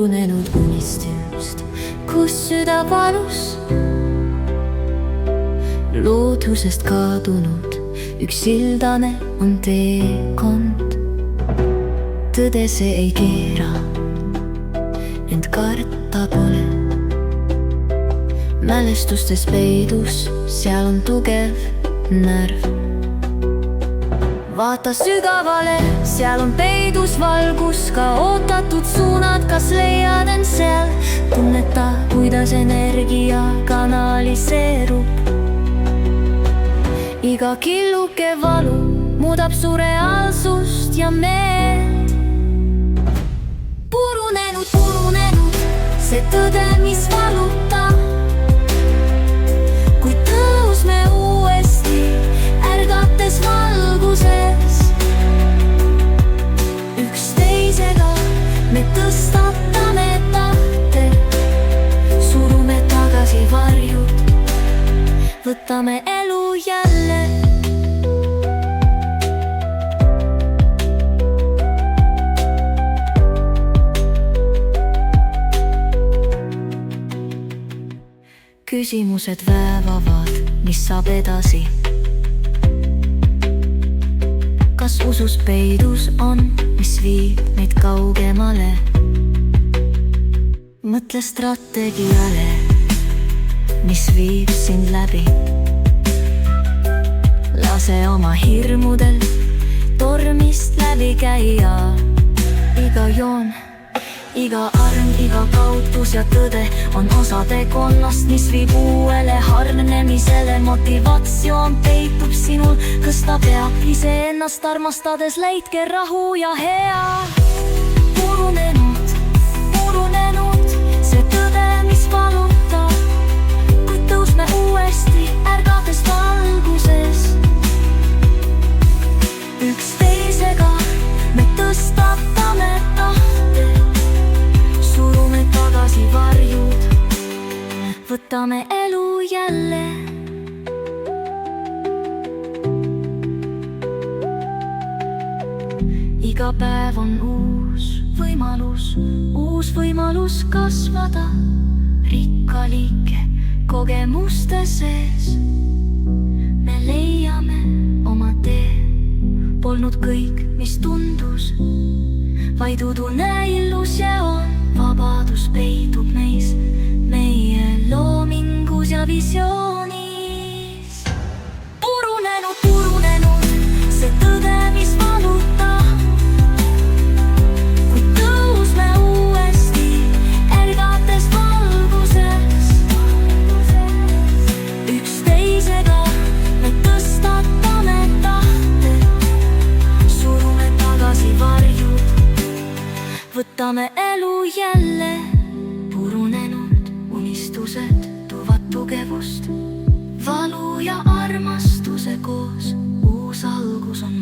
purunenud unistust, kus süda palus. Loodusest kadunud üks sildane on teekond. Tõde see ei keera, ent karta pole. Mälestustes peidus, seal on tugev närv. Vaata sügavale, seal on peidus valgus, ka ootatud suunad, kas leiad end seal. Tunneta, kuidas energia kanaliseerub. Iga killuke valu muudab su reaalsust ja meelt. Purunenud, see tõde, mis valutab. Kui tõusme uuesti, ärgates valguses. Üksteisega me tõstatame tahte, surume tagasi varjud, võtame elu jälle. Küsimused väevavad, mis saab edasi. Kas usus peidus on, mis viib meid kaugemale? Mõtle strateegiale, mis viib sind läbi. Lase oma hirmudel tormist läbi käia. Iga joon, iga arm, iga kautus ja tõde on osa teekonnast, mis viib uuele hargnemisele. Motivatsioon peitub sinul, kõsta peab iseennast armastades, leidke rahu ja hea. Purunenud, see tõde, mis valutab. Kui tõusme uuesti, ärgates valguses. Üksteisega me tõstatame tahte, surume tagasi varjud, võtame elu jälle. Iga päev on uus võimalus kasvada rikkalike kogemuste sees. Me leiame oma tee, polnud kõik, mis tundus, vaid udune illus ja on. Vabadus peitub meis, meie loomingus ja visioonis. Purunenud, see tõde, mis valutab. Kui tõusme uuesti, ärgates valguses. Üksteisega me tõstatame tahte, surume tagasi varjud, võtame elu jälle. Purunenud unistused tuvad tugevust, valu ja armastuse koos, uus algus on